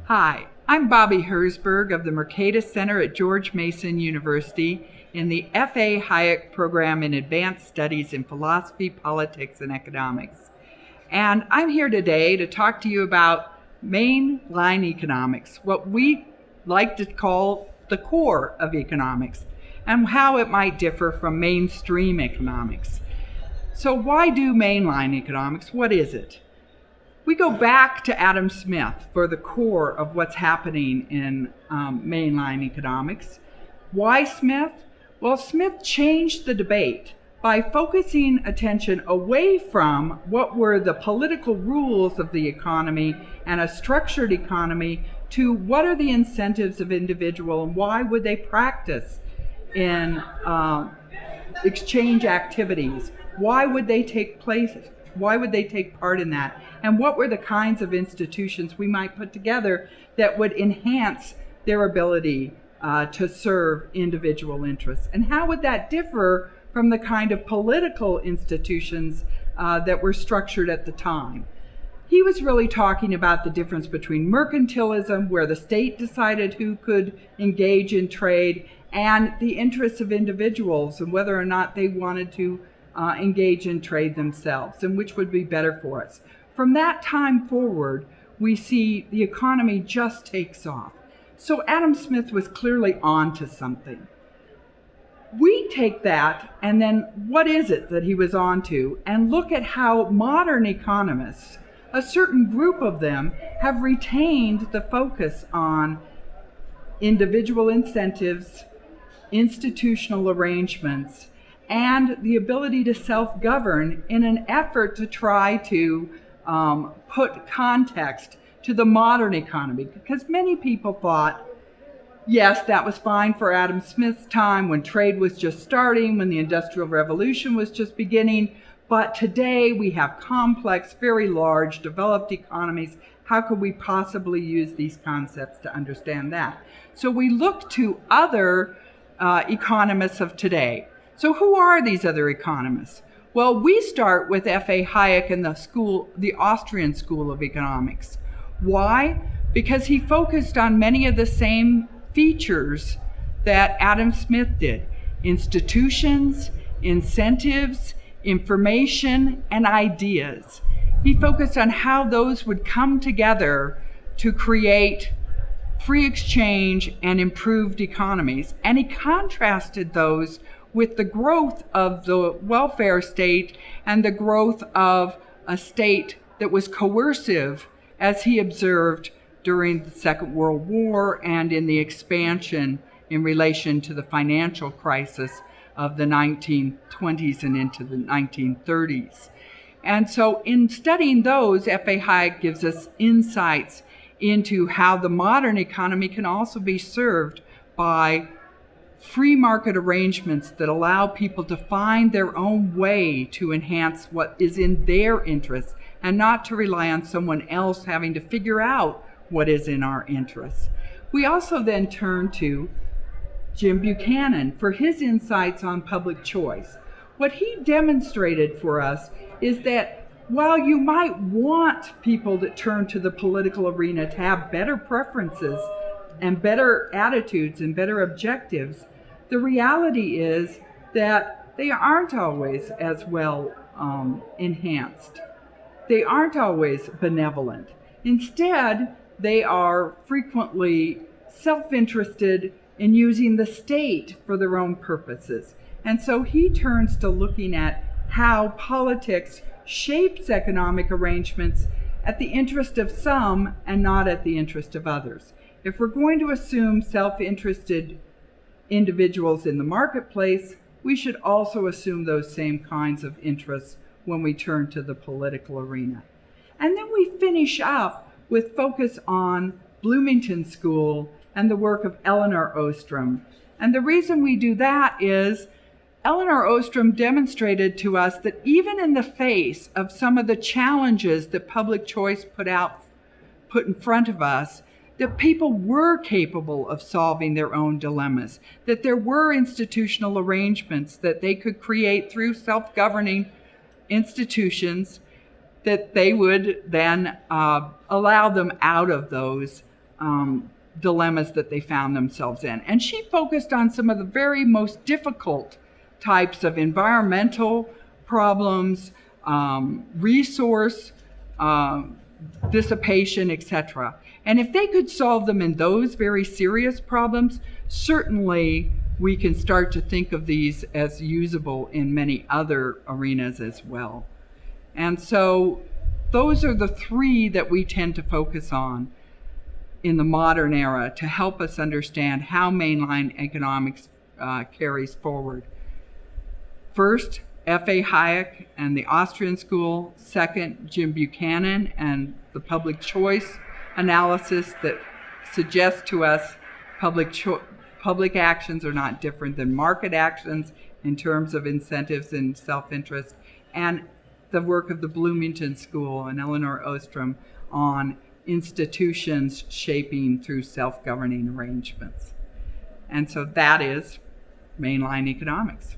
Hi, I'm Bobby Herzberg of the Mercatus Center at George Mason University in the F.A. Hayek program in Advanced Studies in Philosophy, Politics, and Economics. And I'm here today to talk to you about mainline economics, what we like to call the core of economics, and how it might differ from mainstream economics. So why do mainline economics? What is it? We go back to Adam Smith for the core of what's happening in mainline economics. Why Smith? Well, Smith changed the debate by focusing attention away from what were the political rules of the economy and a structured economy to what are the incentives of individual and why would they practice in exchange activities? Why would they take place? Why would they take part in that? And what were the kinds of institutions we might put together that would enhance their ability to serve individual interests? And how would that differ from the kind of political institutions that were structured at the time? He was really talking about the difference between mercantilism, where the state decided who could engage in trade, and the interests of individuals and whether or not they wanted to engage in trade themselves, and which would be better for us. From that time forward, we see the economy just takes off. So Adam Smith was clearly on to something. We take that, and then what is it that he was on to, and look at how modern economists, a certain group of them, have retained the focus on individual incentives, institutional arrangements, and the ability to self-govern in an effort to try to put context to the modern economy. Because many people thought, yes, that was fine for Adam Smith's time when trade was just starting, when the Industrial Revolution was just beginning, but today we have complex, very large, developed economies. How could we possibly use these concepts to understand that? So we look to other economists of today. So who are these other economists? Well, we start with F.A. Hayek and the Austrian School of Economics. Why? Because he focused on many of the same features that Adam Smith did: institutions, incentives, information, and ideas. He focused on how those would come together to create free exchange and improved economies. And he contrasted those with the growth of the welfare state and the growth of a state that was coercive, as he observed during the Second World War and in the expansion in relation to the financial crisis of the 1920s and into the 1930s. And so in studying those, F.A. Hayek gives us insights into how the modern economy can also be served by free market arrangements that allow people to find their own way to enhance what is in their interests and not to rely on someone else having to figure out what is in our interests. We also then turn to Jim Buchanan for his insights on public choice. What he demonstrated for us is that while you might want people that turn to the political arena to have better preferences and better attitudes and better objectives, the reality is that they aren't always as well enhanced. They aren't always benevolent. Instead, they are frequently self-interested in using the state for their own purposes. And so he turns to looking at how politics shapes economic arrangements at the interest of some and not at the interest of others. If we're going to assume self-interested individuals in the marketplace, we should also assume those same kinds of interests when we turn to the political arena. And then we finish up with focus on Bloomington School and the work of Elinor Ostrom. And the reason we do that is Elinor Ostrom demonstrated to us that even in the face of some of the challenges that public choice put in front of us, that people were capable of solving their own dilemmas, that there were institutional arrangements that they could create through self-governing institutions, that they would then allow them out of those dilemmas that they found themselves in. And she focused on some of the very most difficult types of environmental problems, resource dissipation, etc. And if they could solve them in those very serious problems, certainly we can start to think of these as usable in many other arenas as well. And so those are the three that we tend to focus on in the modern era to help us understand how mainline economics carries forward. First, F.A. Hayek and the Austrian school. Second, Jim Buchanan and the public choice analysis that suggests to us public actions are not different than market actions in terms of incentives and self-interest. And the work of the Bloomington School and Eleanor Ostrom on institutions shaping through self-governing arrangements. And so that is mainline economics.